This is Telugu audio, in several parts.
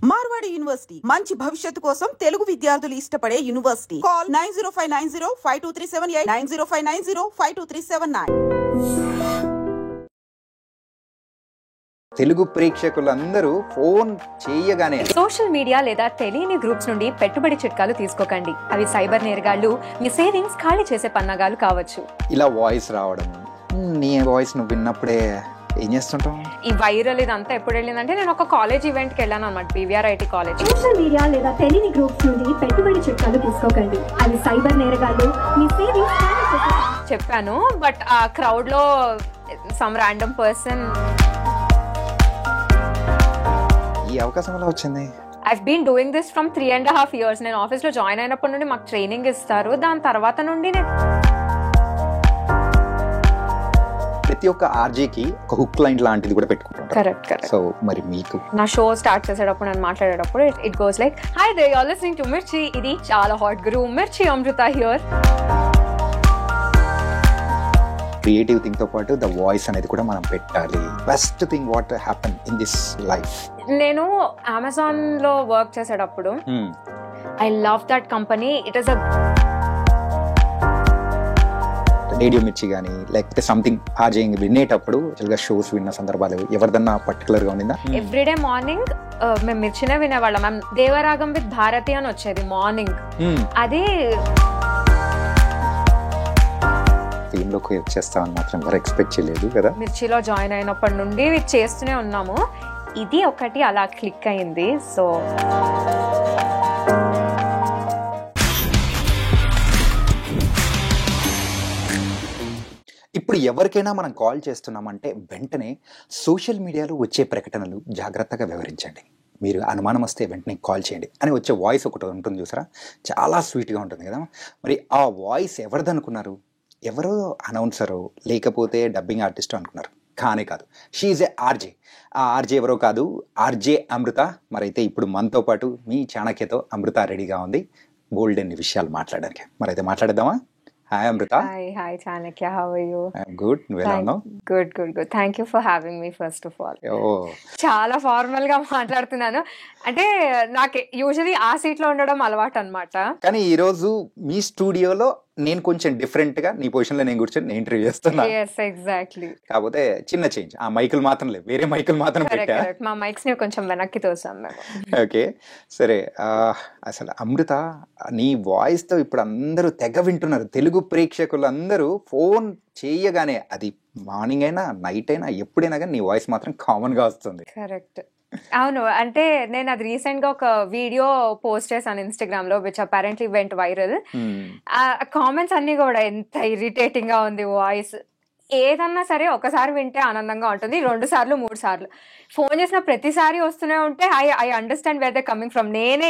మార్వాడి యూనివర్సిటీ మంచి భవిష్యత్తు కోసం తెలుగు విద్యార్థులు ఇష్టపడే యూనివర్సిటీ. కాల్ 9059052378 9059052379. తెలుగు ప్రేక్షకులందరూ ఫోన్ చేయగానే సోషల్ మీడియా లేదా తెలియని గ్రూప్స్ నుండి పెట్టుబడి చిట్కాలు తీసుకోకండి. అవి సైబర్ నేరగాళ్లు మీ సేవింగ్స్ ఖాళీ చేసే పన్నాగాలు కావచ్చు. ఇలా వాయిస్ రావడం, నీ వాయిస్ నువ్వు విన్నప్పుడే ఏం చేస్తుంటాం? ఈ వైరల్ ఇదంతా ఎప్పుడు వెళ్ళిందంటే నేను ఒక కాలేజ్ ఈవెంట్కి వెళ్ళాను అనమాట, PVR IT college. Social media లేదా తెలియని గ్రూప్స్ నుండి పెట్టుబడి చిట్కాలు తీసుకోకండి. అవి సైబర్ నేరగాళ్లు మీ సేవింగ్స్ ఖాళీ చేసే చెప్పాను. బట్ ఆ క్రౌడ్ లో సమ్ ర్యాండమ్ పర్సన్ ఈ అవకాశం ఎలా వచ్చింది? I've been doing this from 3.5 years. నేను ఆఫీస్లో జాయిన్ అయినప్పటి నుండి మాకు ట్రైనింగ్ ఇస్తారు. దాని తర్వాత నుండి నేను ప్రతి ఒక్క ఆర్జేకి ఒక హుక్ లైన్ లాంటిది కూడా పెట్టుకుంటాం. కరెక్ట్. సో మరి మీకు నా షో స్టార్ట్ చేసేటప్పుడు నేను మాట్లాడేటప్పుడు it goes like, hi they are listening to Mirchi. ఇది చాలా హాట్ గురు, Mirchi Amrutha here. Creative thing తో పాటు ద వాయిస్ అనేది కూడా మనం పెట్టాలి. Best thing what happen in this life. నేను అమెజాన్ లో వర్క్ చేసేటప్పుడు I love that company. It is a radio మిర్చి కానీ లేకపోతే సంథింగ్ ఆర్జేయింగ్ వినేటప్పుడు షోస్ విన్న సందర్భాలు ఎవరిదన్నా పర్టికులర్ గా ఉందా? ఎవ్రీడే మార్నింగ్ మేము మిర్చినే వినేవాళ్ళం. మేము దేవరాగం విత్ భారతి అని వచ్చేది మార్నింగ్. అది టీమ్ లోకి వచ్చేస్తామని మాత్రం ఎవరు ఎక్స్పెక్ట్ చేయలేదు కదా. మిర్చిలో జాయిన్ అయినప్పటి నుండి చేస్తూనే ఉన్నాము. ఇది ఒకటి అలా క్లిక్ అయింది. సో ఇప్పుడు ఎవరికైనా మనం కాల్ చేస్తున్నామంటే వెంటనే సోషల్ మీడియాలో వచ్చే ప్రకటనలు జాగ్రత్తగా వివరించండి. మీరు అనుమానం వస్తే వెంటనే కాల్ చేయండి అని వచ్చే వాయిస్ ఒకటి ఉంటుంది చూసారా, చాలా స్వీట్గా ఉంటుంది కదా. మరి ఆ వాయిస్ ఎవరిది అనుకున్నారు? ఎవరో అనౌన్సరో లేకపోతే డబ్బింగ్ ఆర్టిస్ట్ అనుకున్నారు. కానే కాదు, షీఈ్ ఏ ఆర్జే. ఆ ఆర్జే ఎవరో కాదు, ఆర్జే అమృత. మరైతే ఇప్పుడు మనతో పాటు మీ చాణక్యతో అమృత రెడీగా ఉంది గోల్డెన్ విషయాలు మాట్లాడడానికి. మరైతే మాట్లాడేద్దామా? Hi Amrutha. Hi Chanakya, how are you? Good. నువ్వు ఎలా ఉన్నావు? Good. Thank you for having me first of all. చాలా ఫార్మల్ గా మాట్లాడుతున్నాను అంటే నాకు యూజువల్లీ ఆ సీట్ లో ఉండడం అలవాటు అన్నమాట. కానీ ఈ రోజు మీ స్టూడియోలో నేను కొంచెం డిఫరెంట్ గా నీ పొజిషన్ లో నేను కూర్చొని నేను ఇంటర్వ్యూ చేస్తున్నా. ఎగ్జాక్ట్లీ. కాకపోతే చిన్న చేంజ్, ఆ మైకులు మాత్రం లేదు, వేరే మైకులు మాత్రం పెట్టా. మా మైక్స్ ని కొంచెం వెనక్కి తోసాం మేము. ఓకే సరే. అసలు అమృత, నీ వాయిస్ తో ఇప్పుడు అందరూ తెగ వింటున్నారు. తెలుగు ప్రేక్షకులు అందరూ ఫోన్ చేయగానే, అది మార్నింగ్ అయినా నైట్ అయినా ఎప్పుడైనా కానీ నీ వాయిస్ మాత్రం కామన్ గా వస్తుంది. కరెక్ట్. అవును, అంటే నేను అది రీసెంట్ గా ఒక వీడియో పోస్ట్ చేశాను ఇన్స్టాగ్రామ్ లో, విచ్ అపారెంట్లీ వెంట్ వైరల్. ఆ కామెంట్స్ అన్ని కూడా ఎంత ఇరిటేటింగ్ గా ఉంది వాయిస్. ఏదన్నా సరే ఒకసారి వింటే ఆనందంగా ఉంటుంది, 2 సార్లు 3 సార్లు ఫోన్ చేసిన ప్రతిసారి వస్తూనే ఉంటే I understand where they coming from. నేనే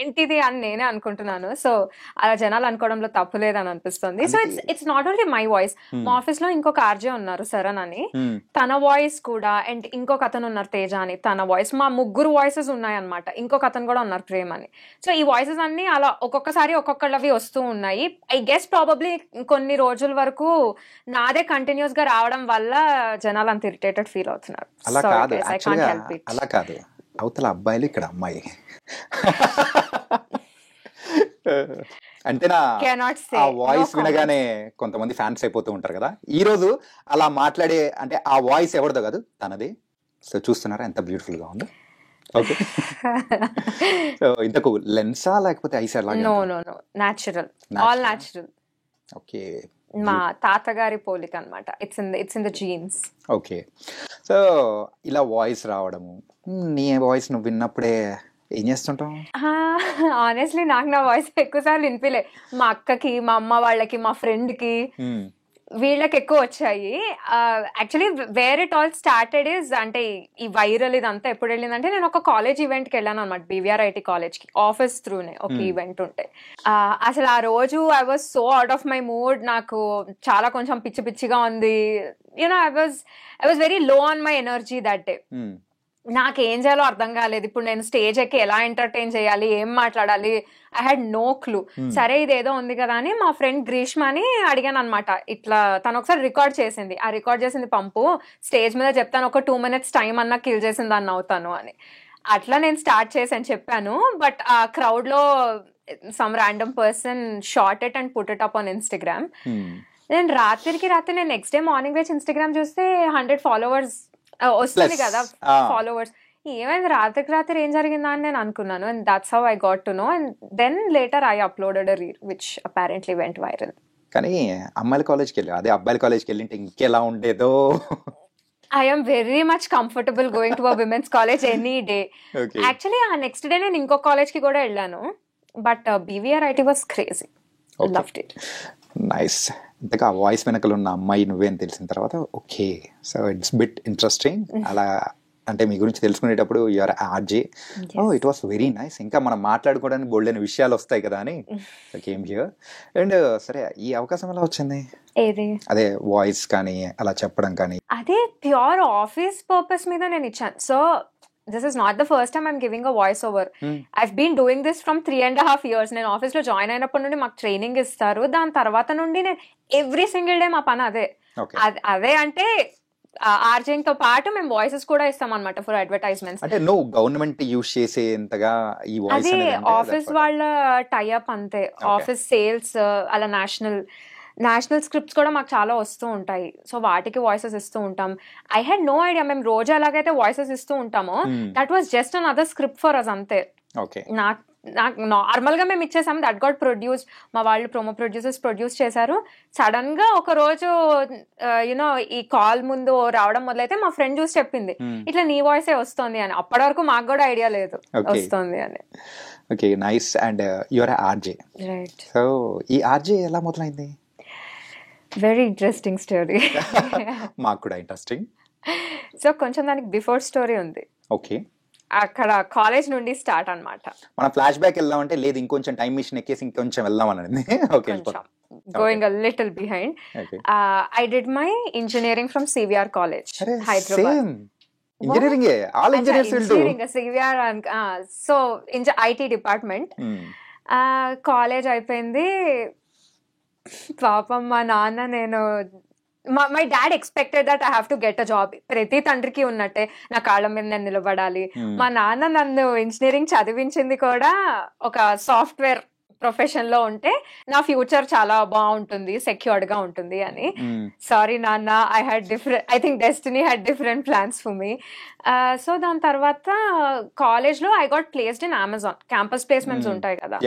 ఏంటిది అని నేనే అనుకుంటున్నాను. సో అలా జనాలు అనుకోవడంలో తప్పు లేదని అనిపిస్తుంది. So it's not only my voice. మా ఆఫీస్ లో ఇంకొక ఆర్జే ఉన్నారు, శరణ్ అని, తన వాయిస్ కూడా, అండ్ ఇంకొక అతను ఉన్నారు తేజ అని, తన వాయిస్, మా 3 వాయిసెస్ ఉన్నాయన్నమాట. ఇంకొక అతను కూడా ఉన్నారు ప్రేమ్ అని. సో ఈ వాయిసెస్ అన్ని అలా ఒక్కొక్కసారి ఒక్కొక్కళ్ళవి వస్తూ ఉన్నాయి. ఐ గెస్ ప్రాబబ్లీ కొన్ని రోజుల వరకు నాదే కంటిన్యూస్ గా రావడం వల్ల జనాలు అంత ఇరిటేటెడ్ ఫీల్ అవుతున్నారు. అలా కాదు, అలా కాదు, అవతల అబ్బాయిలు ఇక్కడ అమ్మాయి అంతేనా? ఆ వాయిస్ వినగానే కొంతమంది ఫ్యాన్స్ అయిపోతూ ఉంటారు కదా. ఈ రోజు అలా మాట్లాడే, అంటే ఆ వాయిస్ ఎవరిదో కాదు, తనది. సో చూస్తున్నారా ఎంత బ్యూటిఫుల్ గా ఉందో. ఓకే. సో ఇంతకు లెన్సా లేకపోతే ఐసా? No natural, all natural. Okay. మా తాతగారి పోలిక అనమాట. It's in the genes. Okay. So ఇలా వాయిస్ రావడము, నీ వాయిస్ నువ్వు విన్నప్పుడే ఏం చేస్తుంటాం? ఆనెస్ట్లీ నాకు నా వాయిస్ ఎక్కువసార్లు వినిపిలే. మా అక్కకి, మా అమ్మ వాళ్ళకి, మా ఫ్రెండ్ కి, వీళ్ళకి ఎక్కువ వచ్చాయి. Actually where it all started is, అంటే ఈ వైరల్ ఇదంతా ఎప్పుడు వెళ్ళిందంటే నేను ఒక కాలేజ్ ఈవెంట్కి వెళ్ళాను అనమాట, PVR IT కాలేజ్కి, ఆఫీస్ త్రూనే ఒక ఈవెంట్ ఉంటే. అసలు ఆ రోజు I was so out of my mood. నాకు చాలా కొంచెం పిచ్చి పిచ్చిగా ఉంది. You know I was very low on my energy that day. నాకేం చేయాలో అర్థం కాలేదు. ఇప్పుడు నేను స్టేజ్ ఎక్కి ఎలా ఎంటర్టైన్ చేయాలి, ఏం మాట్లాడాలి, ఐ హ్యాడ్ నో క్లూ. సరే ఇదేదో ఉంది కదా అని మా ఫ్రెండ్ గ్రీష్మని అడిగాను అనమాట. ఇట్లా తను ఒకసారి రికార్డ్ చేసింది, ఆ రికార్డ్ చేసింది పంపు, స్టేజ్ మీద చెప్తాను, ఒక 2 minutes టైం అన్నా కిల్ చేసింది దాన్ని అవుతాను అని. అట్లా నేను స్టార్ట్ చేశాను చెప్పాను. బట్ ఆ క్రౌడ్ లో some random person short it and put it up on Instagram. నేను రాత్రి నేను నెక్స్ట్ డే మార్నింగ్ వచ్చి ఇన్స్టాగ్రామ్ చూస్తే 100 followers వస్తుంది కదా ఫాలోవర్స్. ఏమైంది రాత్రి ఏం జరిగిందా అని నేను అనుకున్నాను. And that's how I got to know. And then later I uploaded a reel which apparently went viral. కానీ అమ్మాయిల కాలేజ్కి వెళ్ళి అదే అబ్బాయిల కాలేజ్కి వెళ్ళింటే ఇంకెలా ఉండేదో. I am very much comfortable going to a women's college any day. Okay. Actually, ఆ నెక్స్ట్ డే నేను ఇంకో కాలేజ్ కి కూడా వెళ్ళాను. But BVRIT was crazy. Okay. Loved it. Nice. ఇంతగా ఆ వాయిస్ వెనకలు ఉన్న అమ్మాయి నువ్వే అని తెలిసిన తర్వాత okay, so it's bit interesting. అలా అంటే మీ గురించి తెలుసుకునేటప్పుడు you're RJ. It was very nice. ఇంకా మనం మాట్లాడుకోవడానికి బోల్డైన విషయాలు వస్తాయి కదా అని కేమ్ హియర్. అండ్ సరే, ఈ అవకాశం ఎలా వచ్చింది? ఏది అదే వాయిస్ కానీ అలా చెప్పడం కానీ? అదే ప్యూర్ ఆఫీస్ పర్పస్ మీద నేను ఇచ్చాను. So this is not the first time I'm giving a voice over. I've been doing this from 3.5 years. నేను ఆఫీస్ లో జాయిన్ అయినప్పటి నుండి మాకు ట్రైనింగ్ ఇస్తారు. దాని తర్వాత నుండి నేను ఎవ్రీ సింగిల్ డే మా పని అదే. అదే అంటే ఆర్జింగ్ తో పాటు మేము వాయిసెస్ కూడా ఇస్తాం అనమాట ఫర్ అడ్వర్టైజ్మెంట్స్. అంటే నువ్వు గవర్నమెంట్ యూస్ చేసేంతగా ఈ వాయిస్ అదే ఆఫీస్ వాళ్ళ టైఅప్ అంతే. ఆఫీస్ సేల్స్ అలా నేషనల్ స్క్రిప్ట్స్ కూడా మాకు చాలా వస్తూ ఉంటాయి. సో వాటికి వాయిసెస్ ఇస్తూ ఉంటాం. ఐ హ్యాడ్ నో ఐడియా మేము రోజు ఎలాగైతే వాయిసెస్ ఇస్తూ ఉంటామో that was just another script for us అంతే. నాకు నార్మల్ గా మేము ఇచ్చేసాము. దట్ గాట్ ప్రొడ్యూస్, మా వాళ్ళు ప్రోమో ప్రొడ్యూసర్స్ ప్రొడ్యూస్ చేశారు. సడన్ గా ఒక రోజు యునో ఈ కాల్ ముందు రావడం మొదలైతే మా ఫ్రెండ్ చూసి చెప్పింది ఇట్లా నీ వాయిసే వస్తుంది అని. అప్పటి వరకు మాకు కూడా ఐడియా లేదు వస్తుంది అని. Okay, nice. And your RJ, right? So ఈ ఆర్జే ఎలా మొదలైంది? Very interesting story. మాకు కూడా ఇంట్రెస్టింగ్. సో కొంచెం దానికి బిఫోర్ స్టోరీ ఉంది. ఓకే. అక్కడ కాలేజ్ నుండి స్టార్ట్ అన్నమాట. మనం ఫ్లాష్ బ్యాక్ వెళ్దామంటే లేదు, ఇంకొంచెం టైం మిషన్ ఎక్కేసి ఇంకొంచెం వెళ్దాం అనేది. Okay, going a little behind. I did my engineering from CVR college, Hyderabad. Same engineering, all engineers will do CVR. So in IT department. College అయిపోయింది. పాపం మా నాన్న, నేను my dad expected that I have to get a job. ప్రతి తండ్రికి ఉన్నట్టే నా కాళ్ళ మీద నేను నిలబడాలి. మా నాన్న నన్ను ఇంజనీరింగ్ చదివించింది కూడా ఒక సాఫ్ట్వేర్ ప్రొఫెషన్ లో ఉంటే నా ఫ్యూచర్ చాలా బాగుంటుంది, సెక్యూర్డ్ గా ఉంటుంది అని. సారీ నాన్న, I think destiny had different plans for me. So దాని తర్వాత కాలేజ్ లో I got placed in Amazon. Campus placements ఉంటాయి కదా.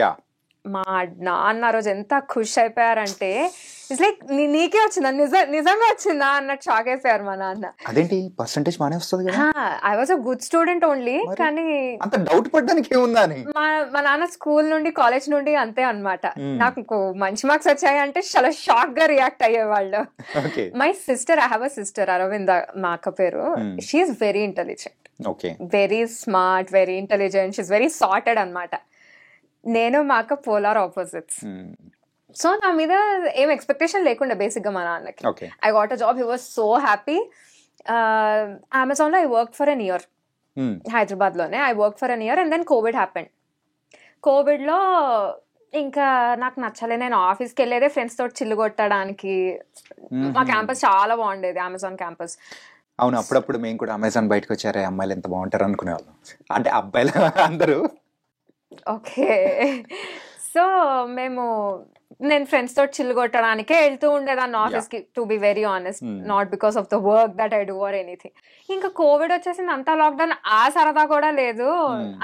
మా నాన్న రోజు ఎంత ఖుష్ అయిపోయారంటే ఇట్స్ లైక్ నీకే వచ్చిందా, నిజంగా వచ్చిందా అన్నట్టు షాక్ అయిపోయారు మా నాన్న. అదేంటి పర్సంటేజ్ బానే వస్తుంది కదా? I was a good student only. కానీ అంత డౌట్ పడడానికి ఏముందా అని మా నాన్న స్కూల్ నుండి కాలేజ్ నుండి అంతే అన్నమాట. నాకు మంచి మార్క్స్ వచ్చాయంటే చాలా షాక్ గా రియాక్ట్ అయ్యేవాళ్ళు. My sister, I have a sister Aravinda, మా అక్క పేరు. She is very intelligent, very smart, very intelligent, she is very sorted అన్నమాట. నేను మా అక్క పోలార్ ఆపోజిట్స్. సో నా మీద ఏం ఎక్స్పెక్టేషన్ లేకుండా బేసిక్ గా మా నాన్నకి. I got a job, he was so happy. Amazon లో I work for an year. Hyderabad లోనే I work for an year. And then Covid happened. Covid లో ఇంకా నాకు నచ్చలే. నేను ఆఫీస్కి వెళ్ళేదే ఫ్రెండ్స్ తోటి చిల్లు కొట్టడానికి. మా క్యాంపస్ చాలా బాగుండేది, అమెజాన్ క్యాంపస్. అవును, అప్పుడప్పుడు మేము కూడా అమెజాన్ బయటకు వచ్చారే అమ్మాయిలు ఎంత బాగుంటారు అనుకునేవాళ్ళం. అంటే అబ్బాయిలు అందరూ. ఓకే, సో నేను ఫ్రెండ్స్ తోటి చిల్లు కొట్టడానికే వెళ్తూ ఉండేదాన్ని ఆఫీస్ కి, to be very honest, not because of the work that I do or anything. ఇంకా కోవిడ్ వచ్చేసింది, అంతా లాక్డౌన్, ఆ సరదా కూడా లేదు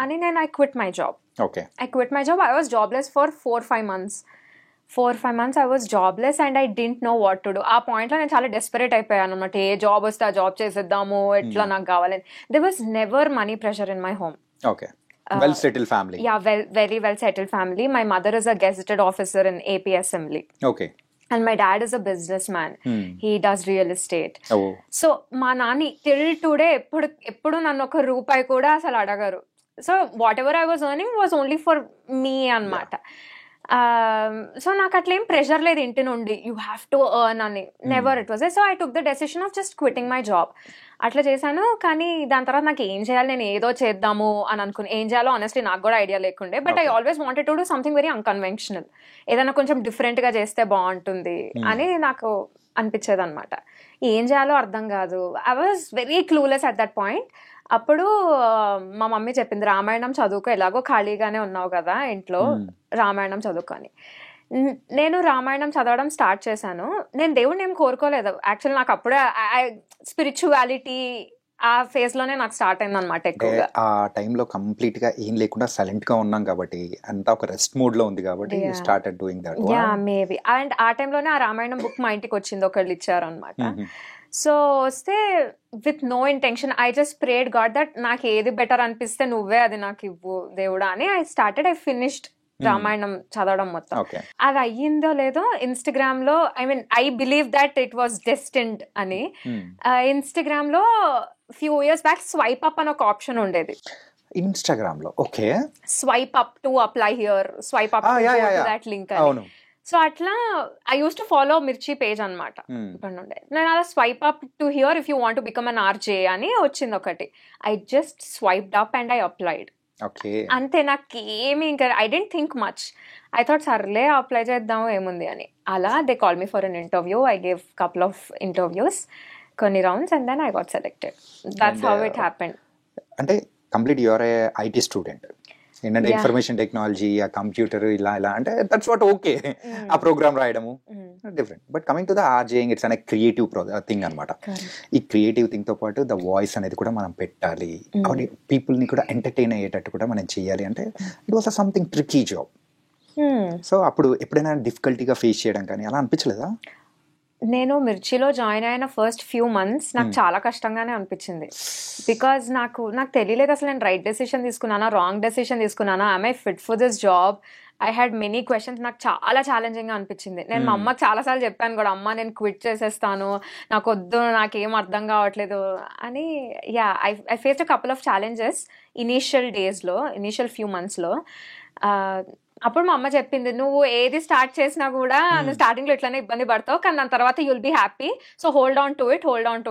అని నేను I quit my job. I was jobless for 4-5 months. 4-5 months I was jobless and I didn't know what to do. ఆ పాయింట్ లో నేను చాలా డెస్పరేట్ అయిపోయాను అన్నమాట. ఏ జాబ్ వస్తే ఆ జాబ్ చేసేద్దాము, ఎట్లా నాకు కావాలని. There was never money pressure in my home. Okay. Well settled family. Yeah, very well settled family. My mother is a gazetted officer in AP Assembly. Okay. And my dad is a businessman. He does real estate. So మా నాని till today ఎప్పుడు నన్ను ఒక రూపాయి కూడా అసలు అడగరు. So whatever I was earning was only for me అన్నమాట. సో నాకు అట్లా ఏం ప్రెషర్ లేదు ఇంటి నుండి, యూ హ్యావ్ టు ఎర్న్ అని. Never it was. So I took the decision of just quitting my job. అట్లా చేశాను. కానీ దాని తర్వాత నాకు ఏం చేయాలి, నేను ఏదో చేద్దాము అని అనుకుని, ఏం చేయాలో ఆనెస్ట్లీ నాకు కూడా ఐడియా లేకుండే. But I always wanted to do something very unconventional. ఏదైనా కొంచెం డిఫరెంట్ గా చేస్తే బాగుంటుంది అని నాకు అనిపించేది అనమాట. ఏం చేయాలో అర్థం కాదు. I was very clueless at that point. అప్పుడు మా మమ్మీ చెప్పింది, రామాయణం చదువుకో, ఎలాగో ఖాళీగానే ఉన్నావు కదా ఇంట్లో, రామాయణం చదువుకొని. నేను రామాయణం చదవడం స్టార్ట్ చేశాను. నేను దేవుడిని ఏం కోరుకోలేదు యాక్చువల్. నాకు అప్పుడే స్పిరిచువాలిటీ ఆ ఫేజ్ లోనే నాకు స్టార్ట్ అయింది అనమాట ఎక్కువగా. ఆ టైంలో కంప్లీట్ గా ఏం లేకుండా సైలెంట్ గా ఉన్నాం కాబట్టి, అంతా ఒక రెస్ట్ మోడ్ లో ఉంది కాబట్టి started doing that. Yeah maybe. And ఆ టైంలోనే ఆ రామాయణం బుక్ మా ఇంటికి వచ్చింది, ఒకళ్ళు ఇచ్చారు అనమాట. సో వస్తే with no intention I just prayed God that నాకు ఏది బెటర్ అనిపిస్తే నువ్వే అది నాకు ఇవ్వు దేవుడా అని. ఐ ఫినిష్డ్ రామాయణం చదవడం మొత్తం. అది అయ్యిందో లేదో ఇన్స్టాగ్రామ్ లో, I believe that it was destined అని. ఇన్స్టాగ్రామ్ లో few years back swipe up అని ఒక ఆప్షన్ ఉండేది ఇన్స్టాగ్రామ్ లో. Okay, swipe up to apply here, swipe up that link. So అట్లా ఐ యూస్ టు ఫాలో మిర్చి పేజ్ అనమాట. నేను అలా swipe up to hear if you want to become an RJ అని వచ్చింది ఒకటి. I just స్వైప్డ్ up and I applied. అంతే, నాకు ఏమి ఇంకా I didn't think much. I thought సర్లే అప్లై చేద్దాము ఏముంది అని. అలా they call me for an interview. I gave couple of interviews, కొన్ని rounds, and then I got selected. That's how it happened. అంటే complete your a IT student ఏంటంటే ఇన్ఫర్మేషన్ టెక్నాలజీ, ఆ కంప్యూటర్ ఇలా అంటే దట్స్ వాట్ ఓకే, ఆ ప్రోగ్రామ్ రాయడము different. But coming to the RJing, it's అనే క్రియేటివ్ థింగ్ అనమాట. ఈ క్రియేటివ్ థింగ్ తో పాటు ద వాయిస్ అనేది కూడా మనం పెట్టాలి, పీపుల్ ని కూడా ఎంటర్టైన్ అయ్యేటట్టు కూడా మనం చేయాలి. అంటే it was something tricky job. So అప్పుడు ఎప్పుడైనా డిఫికల్టీగా ఫేస్ చేయడం కానీ అలా అనిపించలేదా? నేను మిర్చిలో జాయిన్ అయిన ఫస్ట్ ఫ్యూ మంత్స్ నాకు చాలా కష్టంగానే అనిపించింది. బికాజ్ నాకు తెలియలేదు అసలు నేను రైట్ డెసిషన్ తీసుకున్నానా, రాంగ్ డెసిషన్ తీసుకున్నానా, I I fit for this job. I had many questions. నాకు చాలా ఛాలెంజింగ్గా అనిపించింది. నేను మా అమ్మకి చాలాసార్లు చెప్పాను కూడా, అమ్మ నేను క్విట్ చేసేస్తాను, నాకు వద్దు, నాకేం అర్థం కావట్లేదు అని. Yeah, I faced a couple of challenges initial few మంత్స్లో. అప్పుడు మా అమ్మ చెప్పింది, నువ్వు ఏది స్టార్ట్ చేసినా కూడా నువ్వు స్టార్టింగ్ లో ఇట్లానే ఇబ్బంది పడతావు, కానీ దాని తర్వాత you'll be happy, so hold on to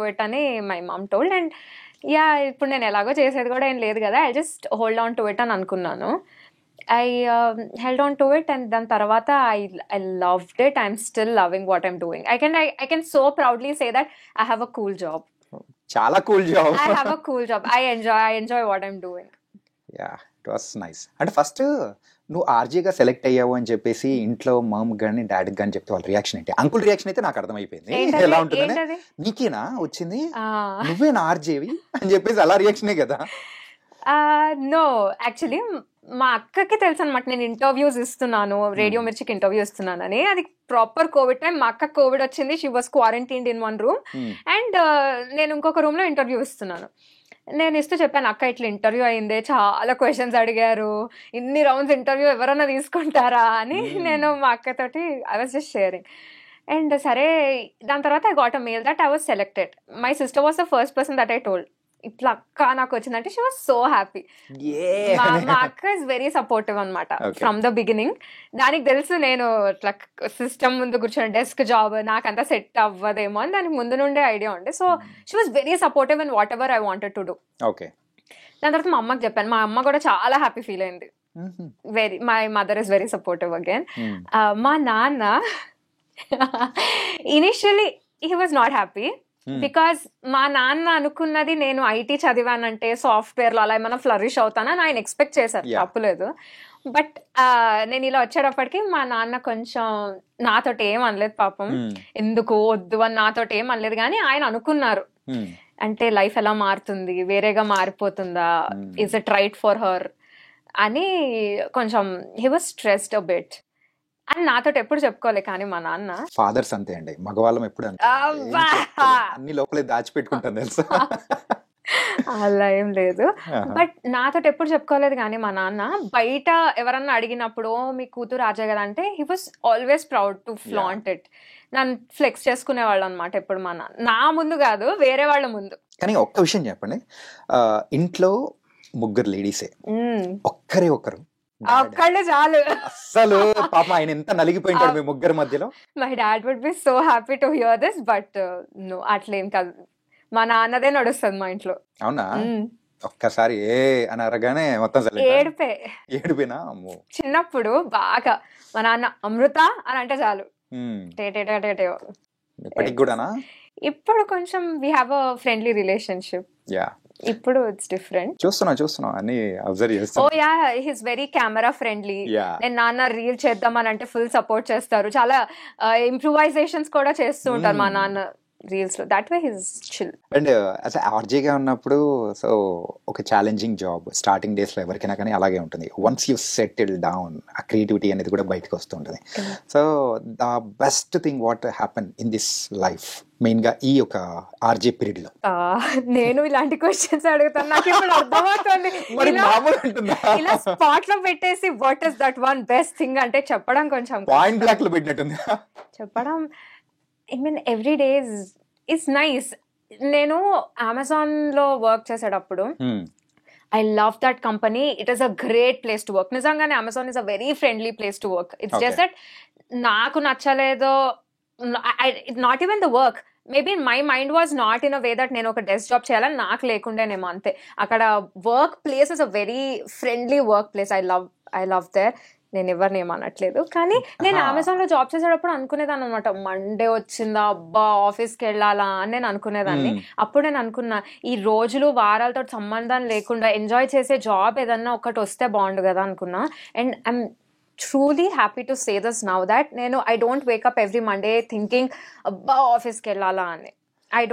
it అని my mom told. And yeah, ఇప్పుడు నేను ఎలాగో చేసేది కూడా ఏం లేదు కదా, I just hold on to it అని అనుకున్నాను. I held on to it, and దాని తర్వాత I loved it. I'm still loving what I'm doing. I can so proudly say that I have a cool job. చాలా cool job. I have a cool job. I enjoy what I'm doing. Yeah, it was nice. అంటే ఫస్ట్ నువ్వు ఆర్జేగా సెలెక్ట్ అయ్యావు అని చెప్పేసి ఇంట్లో మమ్ కానీ డాడీకి కానీ చెప్తే వాళ్ళ రియాక్షన్ ఏంటి? అంకుల్ రియాక్షన్ అయితే నాకు అర్థమైపోయింది ఎలా ఉంటుందని. నీకేనా వచ్చింది, నువ్వేనా ఆర్జేవి అని చెప్పేసి అలా రియాక్షనే కదా? నో, యాక్చువల్లీ మా అక్కకి తెలుసు అనమాట నేను ఇంటర్వ్యూస్ ఇస్తున్నాను, రేడియో మిర్చికి ఇంటర్వ్యూ ఇస్తున్నాను అని. అది ప్రాపర్ కోవిడ్ టైం. మా అక్క కోవిడ్ వచ్చింది, she was quarantined in one room, and నేను ఇంకొక రూమ్ లో ఇంటర్వ్యూ ఇస్తున్నాను. నేను ఇస్తూ చెప్పాను, అక్క ఇట్లా ఇంటర్వ్యూ అయిందే, చాలా క్వశ్చన్స్ అడిగారు, ఇన్ని రౌండ్స్ ఇంటర్వ్యూ ఎవరన్నా తీసుకుంటారా అని నేను మా అక్కతోటి I was just sharing. And సరే, దాని తర్వాత I got a mail that I was selected. My sister was the first person that I told, ఇట్లా అక్క నాకు వచ్చిందంటే షీ వాజ్ సో హ్యాపీ. మా అక్క ఇస్ వెరీ సపోర్టివ్ అనమాట ఫ్రమ్ ద బిగినింగ్. దానికి తెలుసు నేను ఇట్లా సిస్టమ్ ముందు కూర్చొని డెస్క్ జాబ్ నాకంతా సెట్ అవ్వదేమో అని దానికి ముందు నుండే ఐడియా ఉండే. So she was very supportive in what ever I wanted to do. దాని తర్వాత మా అమ్మకి చెప్పాను, మా అమ్మ కూడా చాలా హ్యాపీ ఫీల్ అయింది. My mother is very supportive again. మా నాన్న initially he was not happy, because మా నాన్న అనుకున్నది నేను ఐటీ చదివానంటే సాఫ్ట్వేర్ లో అలా ఏమైనా ఫ్లరిష్ అవుతానని ఆయన ఎక్స్పెక్ట్ చేశారు, తప్పులేదు. బట్ నేను ఇలా వచ్చేటప్పటికి మా నాన్న కొంచెం నాతోటి ఏం అనలేదు పాపం, ఎందుకు వద్దు అని నాతోటి ఏం అనలేదు. కానీ ఆయన అనుకున్నారు, అంటే లైఫ్ ఎలా మారుతుంది, వేరేగా మారిపోతుందా, is it right for her అని కొంచెం he was stressed a bit. అని నాతో ఎప్పుడు చెప్పుకోలే. కానీ మా నాన్న ఫాదర్స్ అంతే అండి, మగవాళ్ళం ఎప్పుడు అన్ని లోపలే దాచిపెట్టుకుంటాను తెలుసా. అలా ఏం లేదు, బట్ నాతో ఎప్పుడు చెప్పుకోలేదు. కానీ మా నాన్న బయట ఎవరన్నా అడిగినప్పుడు మీ కూతురు రాజే కదా అంటే he was always proud to flaunt it. నన్ను ఫ్లెక్స్ చేసుకునేవాళ్ళు అనమాట ఎప్పుడు మా నాన్న, నా ముందు కాదు వేరే వాళ్ళ ముందు. కానీ ఒక్క విషయం చెప్పండి, ఇంట్లో ముగ్గురు లేడీసే, ఒక్కరే ఒక్కరు ఒక్కళ్ళే చాలు. అసలు పాప ఆయన ఎంత నలిగిపోయింటాడు మీ ముగ్గురు మధ్యలో. My dad would be so happy to hear this, but no అట్లేం కాదు, మా నాన్నదే నడుస్తుంది మా ఇంట్లో. అవునా? ఒక్కసారి ఏ అని అరగానే మొత్తం ఏడిపోయినా. చిన్నప్పుడు బాగా మా నాన్న అమృత అని అంటే చాలు ఇప్పటికి కూడానా? ఇప్పుడు కొంచెం we have a friendly relationship. Yeah, ఇప్పుడు ఇట్స్ డిఫరెంట్. చూస్తున్నా అన్ని అబ్జర్వ్ ఓ చేస్తాను. Yeah, his very camera friendly. Yeah. నేను నాన్న రీల్ చేద్దామని అంటే ఫుల్ సపోర్ట్ చేస్తారు. చాలా ఇంప్రూవైజేషన్స్ కూడా చేస్తూ ఉంటారు మా నాన్న రీల్స్ లో. That way he's chill. And as ఆర్జేగా ఉన్నప్పుడు సో ఒక ఛాలెంజింగ్ జాబ్ స్టార్టింగ్ డేస్లో ఎవరికైనా కానీ అలాగే ఉంటుంది. వన్స్ యూ సెటిల్ డౌన్ ఆ క్రియేటివిటీ అనేది కూడా బయటకు వస్తుంటుంది. So the best thing what happen in this life మెయిన్గా ఈ ఒక ఆర్జే పీరియడ్లో? నేను ఇలాంటి క్వశ్చన్స్ అడుగుతాను, నాకు ఇప్పుడు అర్థమవుతుంది. మరి మామూలు ఉంటుందా? ఇలా స్పాట్ లో పెట్టేసి what is that one best thing అంటే చెప్పడం కొంచెం పాయింట్ బ్లాక్ లో పెట్టినట్టుంది. చెప్పడం I mean every day is nice. నేను అమెజాన్ లో వర్క్ చేసేటప్పుడు I love that company. It is a great place to work. నిజంగానే Amazon is a very friendly place to work. It's just that నాకు నచ్చలేదో, not even the work, maybe my mind was not in a way that నేను ఒక డెస్క్ జాబ్ చేయాలని నాకు లేకుండేనేమో అంతే. అక్కడ workplace is a very friendly workplace. I love there. నేను ఎవరిని ఏమనట్లేదు, కానీ నేను అమెజాన్ లో జాబ్ చేసేటప్పుడు అనుకునేదాన్ని అనమాట, మండే వచ్చిందా అబ్బా ఆఫీస్కి వెళ్ళాలా అని నేను అనుకునేదాన్ని. అప్పుడు నేను అనుకున్నా, ఈ రోజులు వారాలతో సంబంధం లేకుండా ఎంజాయ్ చేసే జాబ్ ఏదన్నా ఒకటి వస్తే బాగుండు కదా అనుకున్నా. And I'm truly happy to say this now that I don't wake up every Monday thinking abba office ki ellala ani. I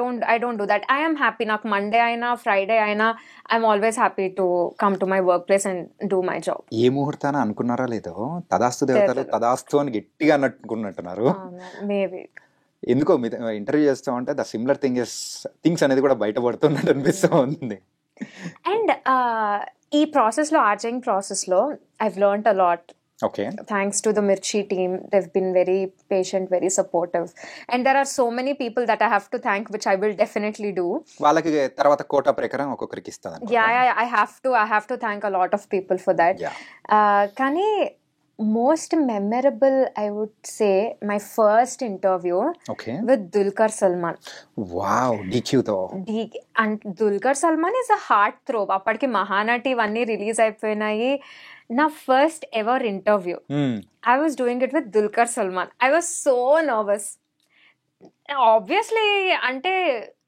don't do that. I am happy. Nak Monday aina Friday aina I'm always happy to come to my workplace and do my job. ఏ ముహూర్తాన అనుకున్నారా లేదో తదాస్తు దేవతలు తదాస్తు అని గట్టిగా అనుకుంటున్నారు. మేబీ ఎందుకో మీ ఇంటర్వ్యూ చేస్తా ఉంటే ద సిమిలర్ థింగ్స్ అనేది కూడా బయటపడుతున్నట్టు అనిపిస్తూ ఉంది. అండ్ ఈ ప్రాసెస్ లో, ఆర్జింగ్ ప్రాసెస్ లో I've learned a lot. Okay. Thanks to the Mirchi team. They've been very patient, very supportive. And there are so many people that I have to thank, which I will definitely do. వాళ్ళకి తర్వాత కోటా ప్రకారం ఒక్కొక్కరికి ఇస్తారు. Yeah, I have to thank a lot of people for that. Yeah. Kani most memorable, I would say, my first interview with Dulquer Salmaan. Wow, DQ తో. And Dulquer Salmaan is a heartthrob. అప్పటికి మహానటి ఇవన్నీ రిలీజ్ అయిపోయినాయి. నా first ever interview I was doing it with Dulquer Salmaan. I was so nervous. Obviously అంటే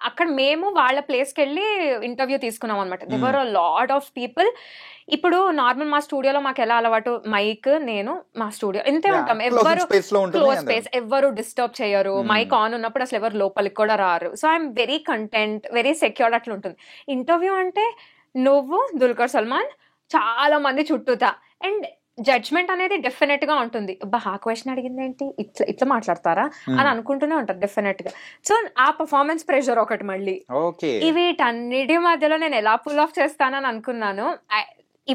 అక్కడ మేము వాళ్ళ ప్లేస్కి వెళ్ళి ఇంటర్వ్యూ తీసుకున్నాం అనమాట. They were a lot of people. ఇప్పుడు నార్మల్ మా స్టూడియోలో మాకు ఎలా అలవాటు, మైక్ నేను మా స్టూడియో ఇంతే ఉంటాం, ఎవరు క్లోజ్ స్పేస్, ఎవరు డిస్టర్బ్ చేయరు. మైక్ ఆన్ ఉన్నప్పుడు అసలు ఎవరు లోపలికి కూడా రారు. So I'm very content, very secured అట్లా ఉంటుంది. ఇంటర్వ్యూ అంటే నువ్వు Dulquer Salmaan చాలా మంది చుట్టూతా, అండ్ జడ్జ్మెంట్ అనేది డెఫినెట్ గా ఉంటుంది. ఆ క్వశ్చన్ అడిగింది ఏంటి, ఇట్లా మాట్లాడతారా అని అనుకుంటూనే ఉంటారు డెఫినెట్ గా. సో ఆ పర్ఫార్మెన్స్ ప్రెషర్ ఒకటి, మళ్ళీ వీటన్నిటి మధ్యలో నేను ఎలా పుల్ ఆఫ్ చేస్తానని అనుకున్నాను.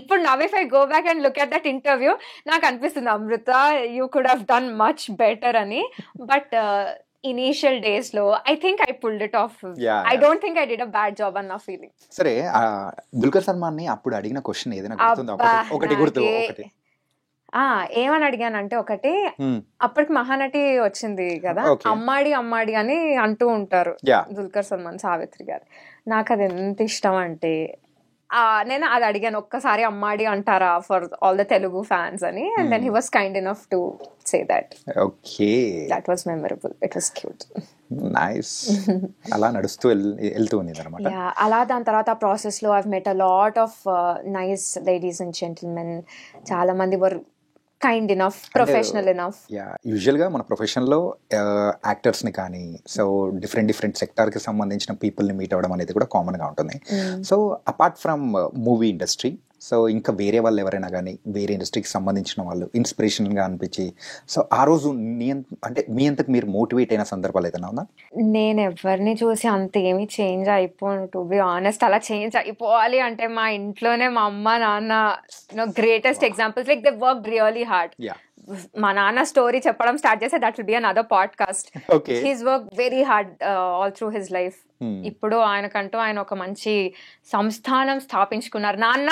ఇప్పుడు now if I go back and look at that interview నాకు అనిపిస్తుంది, Amrutha you could have done much better అని. బట్ ఇనీషియల్ డేస్ లో I think I pulled it off. I don't think I did a bad job అన్న ఫీలింగ్. సరే, Dulquer Salmaan ని అప్పుడు అడిగిన క్వశ్చన్ ఏదైనా గుర్తుందా? ఒకటి గుర్తు. ఏమని అడిగానంటే, ఒకటి అప్పటికి మహానటి వచ్చింది కదా, అమ్మాడి అని అంటూ ఉంటారు Dulquer Salmaan, సావిత్రి గారు. నాకు అది ఎంత ఇష్టం అంటే నేను అది అడిగాను, ఒక్కసారి అమ్మాడి అంటారా for all the Telugu fans అని. And then he was kind enough to say that. Okay, that was memorable. It was cute. Nice. అలా నడుస్తూ వెళ్తూ ఉంది అన్నమాట. అలా దాని తర్వాత ఆ ప్రాసెస్ లో I've met a lot of nice ladies and gentlemen. చాలా మంది were kind enough, professional enough. యూజువల్గా మన ప్రొఫెషన్లో యాక్టర్స్ని కానీ, సో డిఫరెంట్ సెక్టార్కి సంబంధించిన పీపుల్ని మీట్ అవ్వడం అనేది కూడా కామన్గా ఉంటుంది. So apart from movie industry, so ఇంకా వేరే వాళ్ళు ఎవరైనా కానీ వేరే ఇండస్ట్రీకి సంబంధించిన వాళ్ళు ఇన్స్పిరేషన్గా అనిపించి, సో ఆ రోజు అంటే మీ అంతకు మీరు మోటివేట్ అయిన సందర్భాలు ఏదైనా ఉందా? నేను ఎవరిని చూసి అంత ఏమి చేంజ్ అయిపోను, టు బి ఆనెస్ట్. అలా చేంజ్ అయిపోవాలి అంటే మా ఇంట్లోనే మా అమ్మ నాన్న greatest examples. Like they work really hard. మా నాన్న స్టోరీ చెప్పడం స్టార్ట్ చేస్తే that will be another podcast. He's work very hard all through his life. ఇప్పుడు ఆయనకంటూ ఆయన ఒక మంచి సంస్థానం స్థాపించుకున్నారు. నాన్న,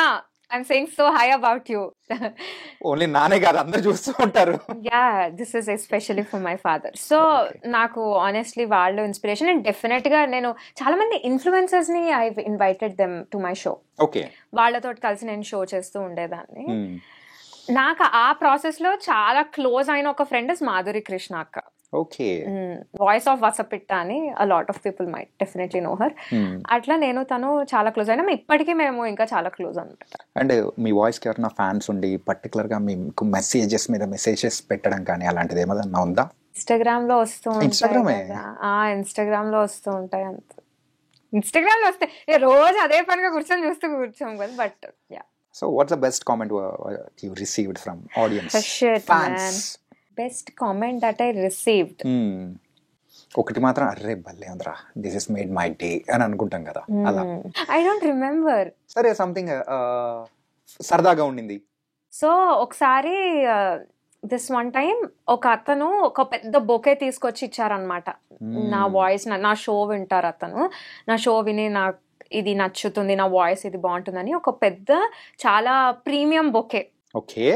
I'm saying so high about you. Only నానే కాదు, అందరూ చూస్తూ ఉంటారు. Yeah, this is especially for my father. So నాకు honestly వాళ్ళు ఇన్స్పిరేషన్. అండ్ డెఫినెట్ గా నేను చాలా మంది ఇన్ఫ్లుయెన్సర్స్ ని I've invited them to my show. Okay. వాళ్ళతో కలిసి నేను షో చేస్తూ ఉండేదాన్ని. నాకు ఆ ప్రాసెస్ లో చాలా క్లోజ్ అయిన ఒక ఫ్రెండ్ ఇస్ మాధురి కృష్ణ అక్క. ఓకే. వాయిస్ ఆఫ్ వసపిట్ట అని a lot of people might definitely know her. అట్లా నేను తను చాలా క్లోజ్ అయినా ఇప్పటికీ మేము ఇంకా చాలా క్లోజ్ అనమాట. అండ్ మీ వాయిస్కి ఎవరైనా ఫ్యాన్స్ ఉండి పర్టికులర్గా మీకు మెసేజెస్ మీద మెసేజెస్ పెట్టడం కానీ అలాంటిది ఏమన్నా ఉందా? ఇన్స్టాగ్రామ్ లో వస్తూ Instagram-ఏ? ఇన్స్టాగ్రామ్ లో వస్తూ ఉంటాయి అంత. ఇన్స్టాగ్రామ్ లో వస్తాయి రోజు అదే పనిగా కూర్చోం కదా. But yeah, so what's the best comment you received from audience, shit man, fans? best comment that I received. ఒకటి మాత్రం అర్రే భలే ఉందిరా, this is made my day అని అనుకుంటాం కదా అలా. I don't remember. సరే, సంథింగ్ సరదాగా ఉండింది. సో ఒకసారి దిస్ వన్ టైం ఒక అతను ఒక పెద్ద బొకే తీసుకొచ్చి ఇచ్చారనమాట. నా వాయిస్, నా షో వింటారు అతను, నా షో విని నాకు ఇది నచ్చుతుంది, నా వాయిస్ ఇది బాగుంటుందని ఒక పెద్ద చాలా ప్రీమియం బొకే. ఓకే.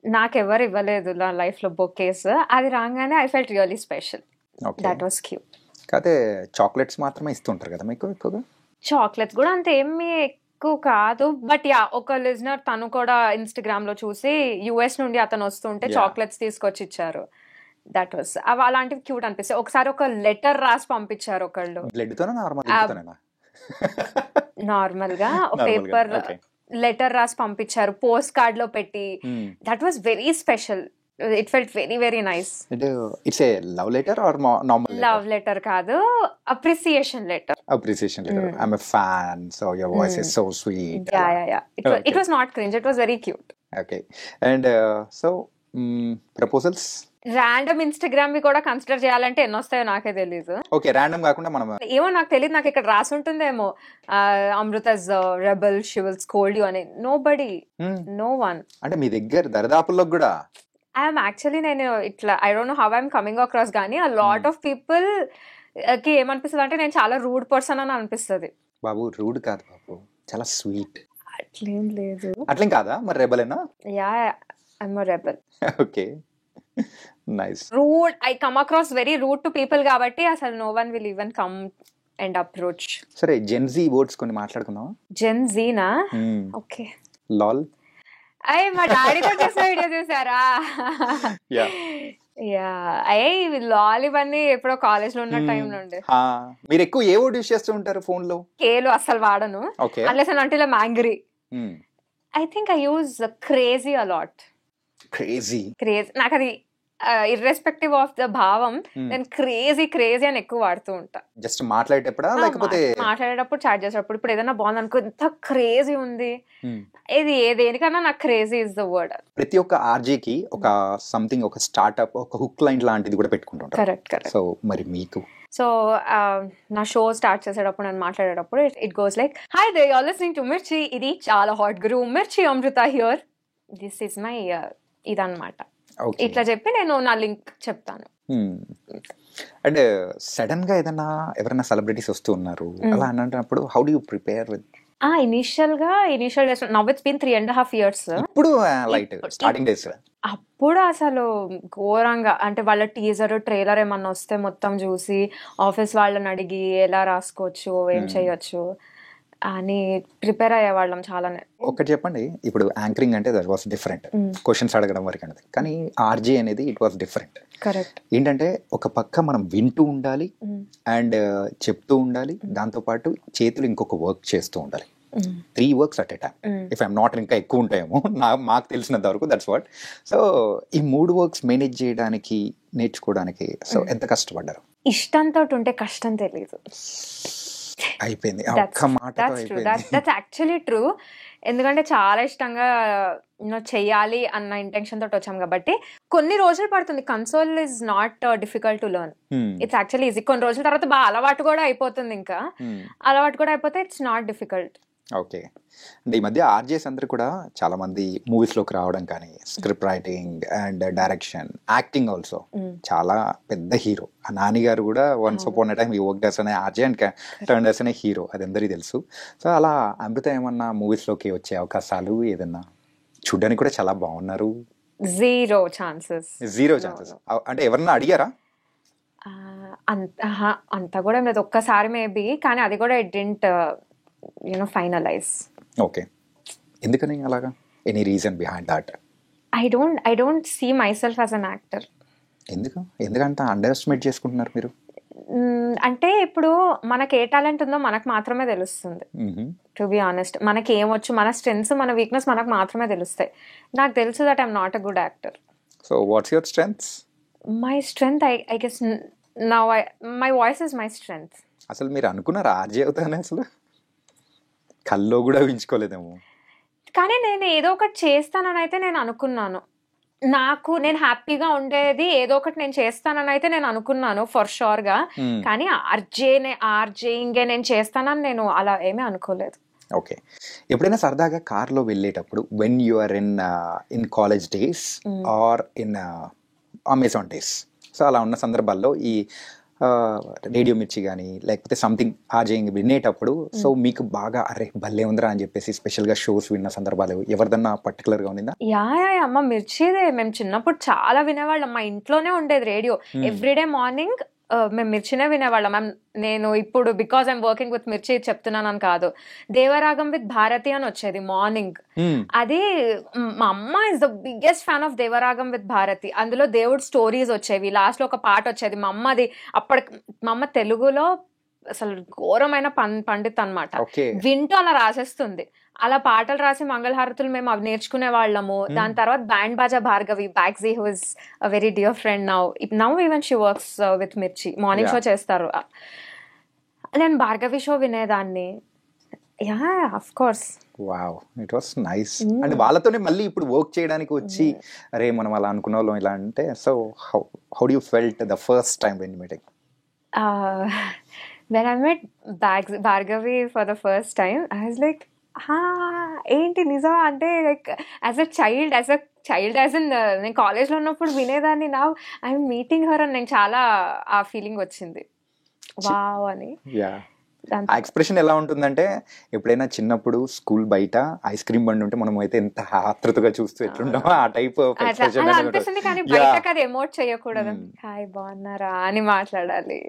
నాకెవరు ఇవ్వలేదు నా లైఫ్ లో బొకేస్. అది రాగానే I felt really special. That was cute. కాకపోతే చాక్లెట్స్ మాత్రమే ఇస్తుంటారు కదా మీకు ఎక్కువగా? చాక్లెట్స్ కూడా అంత ఏమి ఎక్కువ కాదు. బట్ యా, ఒక లిజనర్ తను కూడా ఇన్స్టాగ్రామ్ లో చూసి యుఎస్ నుండి అతను వస్తుంటే చాక్లెట్స్ తీసుకొచ్చి ఇచ్చారు. దట్ వాస్ అలాంటివి క్యూట్ అనిపిస్తాయి. ఒకసారి ఒక లెటర్ రాసి పంపించారు ఒకళ్ళు, నార్మల్ గా పేపర్ లెటర్ రాసి పంపించారు, పోస్ట్ కార్డ్ లో పెట్టి. That was very special. It felt very very nice. It's a love letter or normal? Love letter కాదు, appreciation letter. Appreciation letter. I am a fan, so your voice is so sweet. Yeah. It was not cringe, it was very cute. Okay. And so proposals random Instagram వి కూడా కన్సిడర్ చేయాలంటే ఎన్ని వస్తాయో నాకే తెలీదు. ఓకే, ర్యాండమ్ కాకుండా మనం ఏమో నాకు తెలియదు, నాకు ఇక్కడ రాసి ఉంటుందేమో Amrutha's rebel she will scold you అని. Nobody, no one. అంటే మీ దగ్గర దరిదాపుల్లో కూడా ఐఎమ్ యాక్చువల్లీ నేను ఇట్లా I don't know how I'm coming across, కానీ ఆ లాట్ ఆఫ్ పీపుల్ కి ఏమనిపిస్తుంది అంటే నేను చాలా రూడ్ పర్సన్ అని అనిపిస్తుంది. బాబు రూడ్ కాదు బాబు, చాలా స్వీట్. అట్లేం లేదు. అట్లేం కాదా? మరి రెబలేనా? Yeah, I'm a rebel. Okay, nice. Rude, I come across very rude to people కాబట్టి అసలు no one will even come and approach. సరే, జెన్జీ వర్డ్స్ కొన్ని మాట్లాడుకుందామా? జెన్జీనా? ఓకే. లాల్. అయ్యి మా డాడీతో చేసిన వీడియో చూసారా? యా, లాల్ ఇవన్నీ ఎప్పుడో కాలేజ్ లో ఉన్న టైం నుండి. మీరు ఎక్కువ ఏ వర్డ్ యూస్ చేస్తూ ఉంటారు ఫోన్ లో? కేలు అసలు వాడను, అన్లెస్ అంటే I am angry. I think I use crazy a lot. Crazy నాకు అది ఇర్రెస్పెక్టివ్ ఆఫ్ ద భావం, నేను క్రేజీ అని ఎక్కువ వాడుతూ ఉంటా. జస్ట్ మాట్లాడేటప్పుడా లేకపోతే మాట్లాడేటప్పుడు, చాట్ చేసేటప్పుడు? ఇప్పుడు ఏదైనా బాగుంది అనుకో, ఎంత క్రేజీ ఉంది, ఇది దేనికన్నా నాకు క్రేజీ ఇస్ ద వర్డ్. ప్రతి ఒక్క ఆర్జేకి ఒక సంథింగ్, ఒక స్టార్ట్అప్, ఒక హుక్ లైన్ లాంటిది కూడా పెట్టుకుంటుంటారు. కరెక్ట్. సో మరి మీకు? సో నా షో స్టార్ట్ చేసేటప్పుడు, నేను మాట్లాడేటప్పుడు it goes like, hi they are listening to Mirchi, ఇది చాలా హాట్ గురు, Mirchi Amrutha here, this is my ఇదన్నమాట. ఇట్లా చెప్పి నేను నా లింక్ చెప్తాను. అండ్ సడన్ గా ఏదైనా ఎవరైనా సెలబ్రిటీస్ వస్తూ ఉన్నారు అలా అన్నప్పుడు, how do you prepare with? Initial days, now it's been 3.5 years. ఇప్పుడు లైట్ స్టార్టింగ్ డేస్ అప్పుడు అసలు ఘోరంగా, అంటే వాళ్ళ టీజర్ ట్రైలర్ ఏమన్నా వస్తే మొత్తం చూసి ఆఫీస్ వాళ్ళని అడిగి ఎలా రాసుకోవచ్చు, ఏం చేయొచ్చు అని ప్రిపేర్ అయ్యేవాళ్ళం చాలానే. ఒకటి చెప్పండి, ఇప్పుడు యాంకరింగ్ అంటే దట్ వాస్ డిఫరెంట్, క్వశ్చన్స్ అడగడం వరకు అనేది. కానీ ఆర్జే అనేది ఇట్ వాస్ డిఫరెంట్. కరెక్ట్. ఏంటంటే ఒక పక్క మనం వింటూ ఉండాలి అండ్ చెప్తూ ఉండాలి, దాంతోపాటు చేతులు ఇంకొక వర్క్ చేస్తూ ఉండాలి. 3 works at a time. If I'm not, ఇంకా ఎక్కువ ఉంటాయేమో మాకు తెలిసినంత వరకు. That's what. సో ఈ 3 works మేనేజ్ చేయడానికి, నేర్చుకోవడానికి సో ఎంత కష్టపడ్డారు? ఇష్టంతో ఉంటే కష్టం తెలియదు. అయిపోయింది. That's actually true. ఎందుకంటే చాలా ఇష్టంగా చెయ్యాలి అన్న ఇంటెన్షన్ తోటి వచ్చాం కాబట్టి కొన్ని రోజులు పడుతుంది. Console is not difficult to learn, it's actually easy. కొన్ని రోజుల తర్వాత బాగా అలవాటు కూడా అయిపోతుంది. ఇంకా అలవాటు కూడా అయిపోతే ఇట్స్ నాట్ డిఫికల్ట్. ఓకే. అంటే ఈ మధ్య ఆర్జేస్ అందరూ కూడా చాలా మంది మూవీస్లోకి రావడం కానీ, script writing and direction, acting also చాలా పెద్ద హీరో. ఆ నాని గారు కూడా వన్స్ అపాన్ ఎ టైమ్ ఈ వర్క్ డస్ అనే ఆర్జే అండ్ టర్న్ డస్ అనే హీరో, అది అందరికీ తెలుసు. సో అలా అమృత ఏమన్నా మూవీస్లోకి వచ్చే అవకాశాలు ఏదన్నా? చూడడానికి కూడా చాలా బాగున్నారు. Zero chances. అంటే ఎవరన్నా అడిగారా? అంత కూడా లేదు, ఒక్కసారి మేబీ, కానీ అది కూడా ఇట్ డిడ్ంట్ ఫైనలైజ్. ఓకే. ఎందుకని అలాగా? Any reason behind that? I don't see myself as an actor. ఎందుకంత అండర్ ఎస్టిమేట్ చేసుకుంటున్నారు మీరు? అంటే ఇప్పుడు మనకి ఏ టాలెంట్ ఉందో మనకు మాత్రమే తెలుస్తుంది. టు బి ఆనెస్ట్, మనకి ఏమొచ్చు, మన స్ట్రెంగ్స్, మన వీక్నెస్ మనకు మాత్రమే తెలుస్తాయి. నాకు తెలుసు that I'm not a good actor. So what's your strengths? My strength I guess now my voice is my strength. అసలు మీరు అనుకున్నారా ఆర్జే అవుతానే? అసలు కల్లో కూడా ఊహించుకోలేదేమో. కానీ నేను ఏదో ఒకటి చేస్తానని అయితే నేను అనుకున్నాను. నేను హ్యాపీగా ఉండేది ఏదో ఒకటి నేను చేస్తానని అయితే నేను అనుకున్నాను ఫర్ షూర్ గా. కానీ ఆర్జే ఇంకే నేను చేస్తానని నేను అలా ఏమీ అనుకోలేదు. ఓకే. ఎప్పుడైనా సరదాగా కార్లో వెళ్ళేటప్పుడు when you are in college days or in Amazon days, so అలా ఉన్న సందర్భాల్లో ఈ రేడియో మిర్చి కానీ లేకపోతే సంథింగ్ ఆర్జేయింగ్ వినేటప్పుడు సో మీకు బాగా అరే భలే ఉందిరా అని చెప్పేసి స్పెషల్గా షోస్ విన్న సందర్భాలు ఎవరిదన్నా పర్టికులర్గా ఉందా? యా అమ్మ, మిర్చిదే మేము చిన్నప్పుడు చాలా వినేవాళ్ళం. మా ఇంట్లోనే ఉండేది రేడియో. ఎవ్రీడే మార్నింగ్ మేము మిర్చినే వినేవాళ్ళం. నేను ఇప్పుడు బికాజ్ ఐమ్ వర్కింగ్ విత్ మిర్చి చెప్తున్నానని కాదు, దేవరాగం విత్ భారతి అని వచ్చేది మార్నింగ్. అది మా అమ్మ is the biggest fan of Devaragam with Bharathi. అందులో దేవుడు స్టోరీస్ వచ్చేవి, లాస్ట్ లో ఒక పాట వచ్చేది. మా అమ్మ తెలుగులో అసలు ఘోరమైన పండిత్ అనమాట. వింటూ అలా రాసేస్తుంది. అలా పాటలు రాసి మంగళహారతులు మేము అవి నేర్చుకునే వాళ్ళము. దాని తర్వాత బ్యాండ్ బాజా భార్గవి బ్యాక్జీ, who is a very dear friend now even she works with Mirchi. Morning show చేస్తారు. నేను భార్గవి షో వినేదాన్ని. Yeah of course. Wow, it was nice. అంటే వాళ్ళతోనే మళ్ళీ ఇప్పుడు వర్క్ చేయడానికి వచ్చి అరే మనం అలా అనుకున్న వాళ్ళం ఇలా అంటే, so how do you felt the first time when you met? When I met Bhargavi for the first time, I was like, ఏంటి నిజమా అంటే, like as a child as in నేను కాలేజ్లో ఉన్నప్పుడు వినేదాన్ని. నా ఐఎమ్ మీటింగ్ హర్ అని నేను చాలా ఆ ఫీలింగ్ వచ్చింది, వావ్ అని. ఆ ఎక్స్ప్రెషన్ ఎలా ఉంటుందంటే, ఎప్పుడైనా చిన్నప్పుడు స్కూల్ బయట ఐస్ క్రీమ్ బండి ఉంటే మనం అయితే ఎంత ఆత్రుతగా చూస్తూ ఎట్లుంటామో ఆ టైప్ అనిపిస్తుంది. కానీ బయటకు అది ఎమోట్ చేయకూడదు. హాయ్ బాగున్నారా అని మాట్లాడాలి.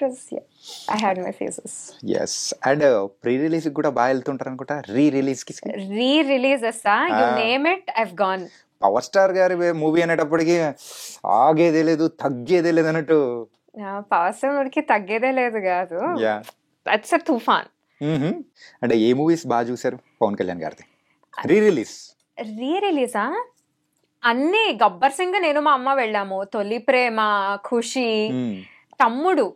I had my phases. Yes. And pre-release కూడా బాగా వెళ్తుంటారు అనుకుంటా. రీ-రిలీజ్ you name it, I've gone. Power star గారి మూవీ అనేటప్పటికి ఆగేదే లేదు తగ్గేదే లేదు అన్నట్టు. పవర్ స్టార్ మూవీకి తగ్గేదే లేదు కాదు, దట్స్ అ తుఫాన్. అంటే ఏ మూవీస్ బాగా చూసారు పవన్ కళ్యాణ్ గారిది రీ-రిలీజా? అన్ని. గబ్బర్ సింగ్ నేను మా అమ్మ వెళ్ళాము. తొలి ప్రేమ, ఖుషి, తమ్ముడు.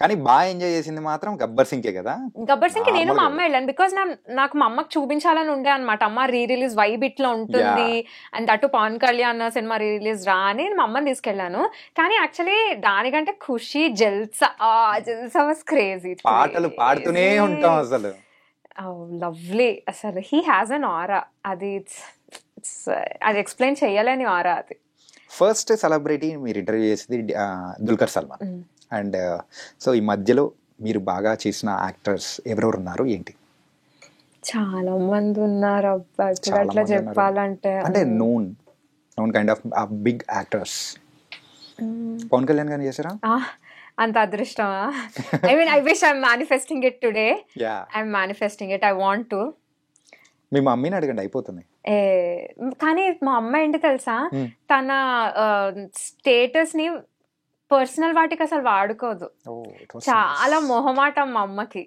కానీ బాగా ఎంజాయ్ చేసింది మాత్రం గబ్బర్ సింగే కదా. గబ్బర్ సింగ్ నేను మా అమ్మ వెళ్ళాను. బికాస్ నాకు మా అమ్మకి చూపించాలని ఉండే అనమాట. అమ్మ రీ-రిలీజ్ వైబ్ ఇట్లా ఉంటుంది అండ్ అటు పవన్ కళ్యాణ్ సినిమా రీ-రిలీజ్ రా అని మా అమ్మని తీసుకెళ్లాను. కానీ యాక్చువల్లీ దానికంటే ఖుషి, జల్సా వాస్ క్రేజీ. పాటలు పాడుతూనే ఉంటాం అసలు. లవ్లీ. అసలు హీ హ్యాస్ అన్ ఆరా. అది ఎక్స్ప్లెయిన్ చెయ్యలేని ఆరా అది. ఫస్ట్ సెలబ్రిటీ మీరు ఇంటర్వ్యూ చేసేది దుల్కర్ సల్మాన్. అండ్ సో ఈ మధ్యలో మీరు బాగా చేసిన యాక్టర్స్ ఎవరెవరు ఉన్నారు ఏంటి? చాలా మంది ఉన్నారు అబ్బా, అట్లా చెప్పాలంటే. అంటే known kind of big actors. Pawan Kalyan గారిని చేశారా? అంత అదృష్టమా? I wish I'm manifesting it today. I'm manifesting it. I want to. మీ మమ్మీని అడగండి, అయిపోతుంది. కానీ మా అమ్మ ఏంటి తెలుసా, తన స్టేటస్ ని పర్సనల్ వాటికి అసలు వాడుకోదు. చాలా మొహమాటం మా అమ్మకి.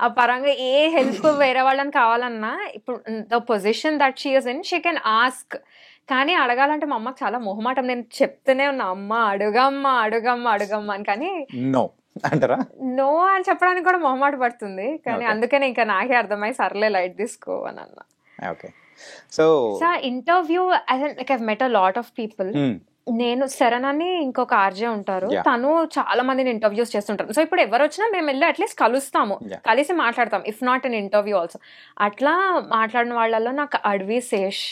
ఆ పరంగా ఏ హెల్ప్ వేరే వాళ్ళని కావాలన్నా, ఇప్పుడు the position that she is in, she can ask. కానీ అడగాలంటే మా అమ్మకి చాలా మొహమాటం. నేను చెప్తూనే ఉన్నా, అమ్మ అడుగమ్మా అడుగమ్మా అడుగమ్మా అని. కానీ నో అని చెప్పడానికి కూడా మొహమాట పడుతుంది. కానీ అందుకనే ఇంకా నాకే అర్థమై సర్లే లైట్ తీసుకో అని అన్నా. So interview I met a lot of people. నేను శరణ్ అని ఇంకొక ఆర్జే ఉంటారు, తను చాలా మందిని ఇంటర్వ్యూస్ చేస్తుంటారు. సో ఇప్పుడు ఎవరు వచ్చినా మేము వెళ్ళి అట్లీస్ట్ కలుస్తాము, కలిసి మాట్లాడతాం, if not an interview also. అట్లా మాట్లాడిన వాళ్ళలో నాకు Adivi Sesh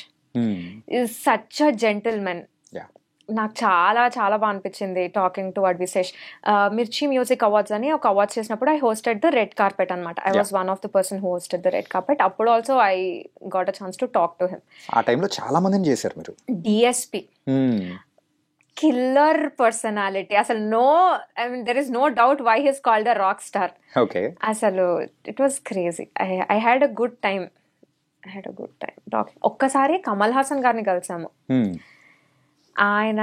is such a gentleman. నాకు చాలా చాలా బాగా అనిపించింది టాకింగ్ టు అడ్వి శేష్. మిర్చి మ్యూజిక్ అవార్డ్స్ అని ఒక అవార్డ్స్ చేసినప్పుడు I hosted the red carpet అనమాట. I was one of the person who hosted the red carpet. అప్పుడు also I got a chance to talk to him. ఆ టైంలో చాలా మందిని చేశారు మీరు. డిఎస్పి కిల్లర్ పర్సనాలిటీ అసలు. there is no doubt why he is called a rock star. అసలు it was crazy. I had a good time. ఒక్కసారి కమల్ హాసన్ గారిని కలిసాము. ఆయన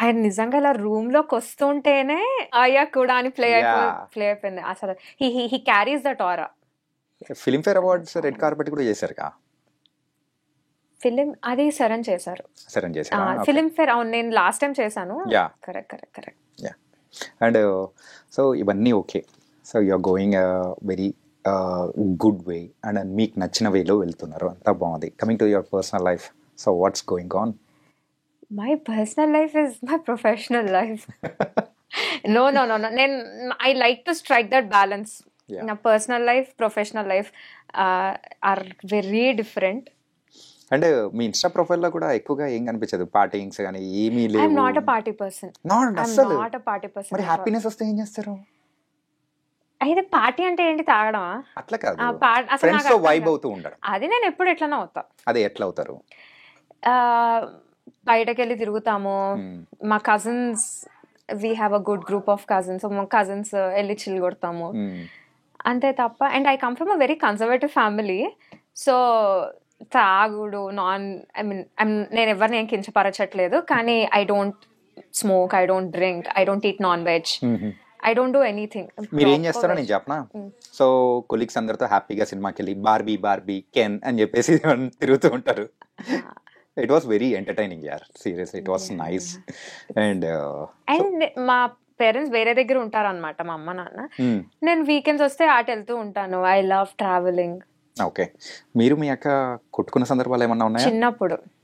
ఆయన నిజంగా ఇలా రూమ్ లోకి వస్తుంటేనే అయ్యా కూడా అని ప్లే అయిపోయింది అసలు. He carries that aura. Filmfare awards red carpet కూడా చేశారు కదా ఫిలిం, అది సరణ్ చేశారు. ఫిలింఫేర్ అవును, నేను లాస్ట్ టైం చేశాను. కరెక్ట్. అండ్ సో ఇవన్నీ okay. So you are going very good way and మీకు నచ్చిన వేలో వెళ్తున్నారు, అంతా బాగుంది. Coming to your personal life, so what's going on? My personal life is my professional life. No I like to strike that balance. నా personal life, professional life are very different. అంటే మీ ఇన్స్టా ప్రొఫైల్ లో కూడా ఎక్కువగా ఏం కనిపించదు, పార్టీయింగ్స్ కానీ ఏమీ లేవు. I'm not a party person. మరి హ్యాపీనెస్ వస్తే ఏం చేస్తారు? అయితే పార్టీ అంటే ఏంటి, తాగడమా? అట్లా కాదు, ఫ్రెండ్స్ తో వైబ్ అవుతూ ఉండడం. అది నేను ఎప్పుడు ఎట్లనే అవుతా. అదే ఎట్లా అవుతారు? బయటకు వెళ్ళి తిరుగుతాము. మా cousins, we have a good group of cousins. మా కజిన్స్ వెళ్ళి చిల్ కొడతాము అంతే తప్ప. And I come from a very conservative family. So తాగుడు, నేను ఎవరిని ఏం కించపరచట్లేదు, కానీ I don't smoke, I don't drink, I don't eat non veg, I don't do anything. మీరు ఏం చేస్తారో నేను చెప్పనా? సో కొలీగ్స్ అందరితో హ్యాపీగా సినిమాకి వెళ్ళి బార్బీ కెన్ అని చెప్పేసి తిరుగుతూ ఉంటారు. ఇట్ వాస్ వెరీ ఎంటర్టైనింగ్ యార్, serious, it was nice. And మా పేరెంట్స్ వేరే దగ్గర ఉంటారు అనమాట, మా అమ్మ నాన్న. నేను వీకెండ్స్ వస్తే ఆట వెళ్తూ ఉంటాను. I love travelling. ఓకే. మీరు మీ అక్క కొట్టుకున్న సందర్భాలు ఏమన్నా ఉన్నాయా?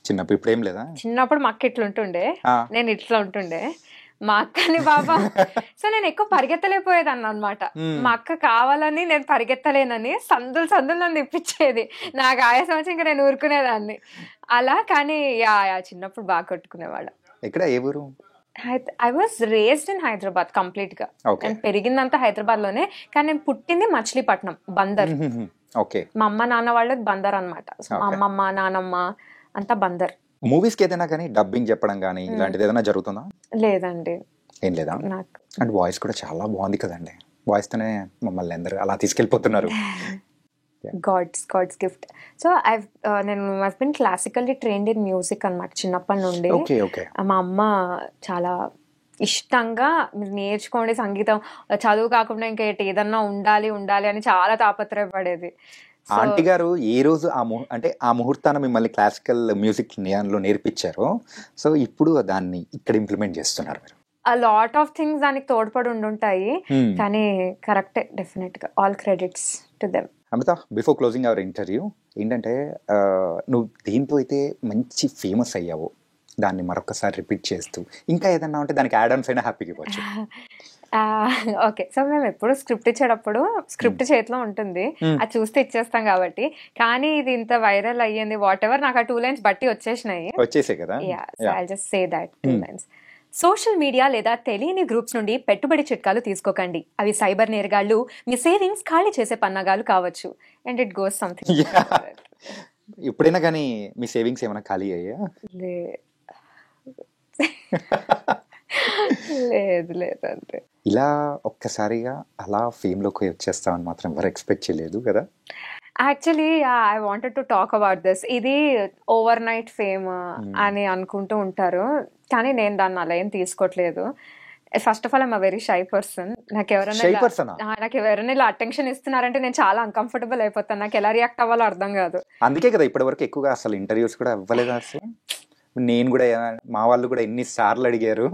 చిన్నప్పుడు ఇప్పుడు ఏం లేదా? చిన్నప్పుడు మా అక్క ఇట్లా ఉంటుండే, నేను ఇట్లా ఉంటుండే. మా అక్కని బాబా, సో నేను ఎక్కువ పరిగెత్తలేకపోయేదాన్ని అనమాట. మా అక్క కావాలని నేను పరిగెత్తలేనని సందులు నన్ను ఇప్పించేది. నాకు ఆయాసం వచ్చి ఇంకా నేను ఊరుకునేదాన్ని అలా. కానీ చిన్నప్పుడు బాగా కొట్టుకునేవాళ్ళం. ఎక్కడ, ఏ ఊరు? I was raised in Hyderabad complete గా. నేను పెరిగిందంతా హైదరాబాద్ లోనే, కానీ నేను పుట్టింది మచిలీపట్నం, బందర్. మా అమ్మ నాన్న వాళ్ళది బందర్ అనమాట. అమ్మమ్మ నానమ్మ అంతా బందర్. మూవీస్ కి ఏదైనా కానీ డబ్బింగ్ చెప్పడం కానీ ఇలాంటిది ఏదైనా జరుగుతుందా? లేదండి, ఏం లేదా. అండ్ వాయిస్ కూడా చాలా బాగుంది కదండి, వాయిస్ తోనే మమ్మల్ని అందరూ అలా తీసుకెళ్ళిపోతున్నారు. God's gift. సో నేను been classically trained in music అనమాట చిన్నప్పటి నుండి. మా అమ్మ చాలా ఇష్టంగా మీరు నేర్చుకోండి సంగీతం, చదువు కాకుండా ఇంకా ఏదన్నా ఉండాలి అని చాలా తాపత్రయపడేది. ఆంటీ గారు ఏ రోజు ఆ ముహూర్తాన మిమ్మల్ని క్లాసికల్ మ్యూజిక్ లో నేర్పించారు, సో ఇప్పుడు దాన్ని ఇక్కడ ఇంప్లిమెంట్ చేస్తున్నారు మీరు. ఆ లాట్ ఆఫ్ థింగ్స్ దానికి తోడ్పడి ఉండుంటాయి, కానీ కరెక్టే, డెఫినెట్ గా all credits to them. Amitha, before closing our interview, ఏంటంటే నువ్వు దేంతో అయితే మంచి ఫేమస్ అయ్యావో దాన్ని మరొకసారి రిపీట్ చేస్తూ ఇంకా ఏదన్నా ఉంటే దానికి యాడ్ ఆన్స్ అయినా హ్యాపీగా ఇవ్వచ్చు. ఓకే, సో మేము ఎప్పుడు స్క్రిప్ట్ ఇచ్చేటప్పుడు స్క్రిప్ట్ చేతిలో ఉంటుంది, అది చూస్తే ఇచ్చేస్తాం కాబట్టి. కానీ ఇది ఇంత వైరల్ అయ్యింది, వాట్ ఎవర్, నాకు ఆ 2 lines బట్టి వచ్చేసాయి కదా. I'll just say that 2 lines. Social media లేదా తెలియని గ్రూప్స్ నుండి పెట్టుబడి చిట్కాలు తీసుకోకండి. అవి సైబర్ నేరగాళ్లు మీ సేవింగ్స్ ఖాళీ చేసే పన్నాగాలు కావచ్చు. And it goes something. ఎప్పుడైనా కానీ మీ సేవింగ్స్ ఏమైనా ఖాళీ అయ్యా? లేదు అంతే. ఇలా ఒక్కసారిగా అలా ఫేమ్ లోకి వచ్చేస్తామని మాత్రం ఎవరు ఎక్స్పెక్ట్ చేయలేదు కదా. Actually I wanted to talk about this. ఇది ఓవర్ నైట్ ఫేమ్ అని అనుకుంటూ ఉంటారు, కానీ నేను దాన్ని అలా ఏం తీసుకోవట్లేదు. First of all I'm a very shy person. నాకు ఎవరైనా ఇలా అటెన్షన్ ఇస్తున్నారంటే నేను చాలా అన్కంఫర్టబుల్ అయిపోతాను. నాకు ఎలా రియాక్ట్ అవ్వాలో అర్థం కాదు. అందుకే కదా ఇప్పటి వరకు ఎక్కువగా అసలు ఇంటర్వ్యూస్ కూడా ఇవ్వలేదు. అసలు నేను కూడా, మా వాళ్ళు కూడా ఎన్నిసార్లు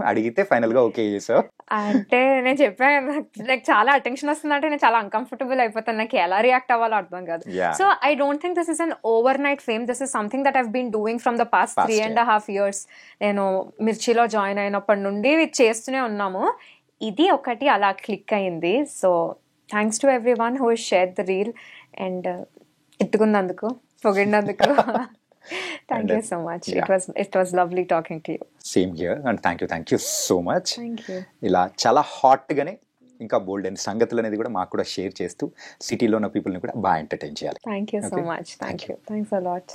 అడిగితే ఫైనల్ గా ఓకే చేసావు. అంటే నేను చెప్పాను, నాకు చాలా అటెన్షన్ వస్తుందంటే నేను చాలా అన్కంఫర్టబుల్ అయిపోతాను. నాకు ఎలా రియాక్ట్ అవ్వాలో అర్థం కాదు. So I don't think this is an overnight fame. This is something that I've been doing from the past 3.5 years. నేను మిర్చిలో జాయిన్ అయినప్పటి నుండి చేస్తూనే ఉన్నాము. ఇది ఒకటి అలా క్లిక్ అయింది. So thanks to everyone who share the reel and ఎత్తుకున్నందుకు, పొగిడినందుకు. Thank you so much. It was lovely talking to you. Same here, and thank you so much. Thank you. ఇలా చాలా హాట్ గానే ఇంకా బోల్డ్ అయిన సంగతులు అనేది కూడా మాకు కూడా షేర్ చేస్తూ సిటీలో ఉన్న పీపుల్ని కూడా బాగా ఎంటర్టైన్ చేయాలి. Thank you so much. Thank you. Thanks a lot.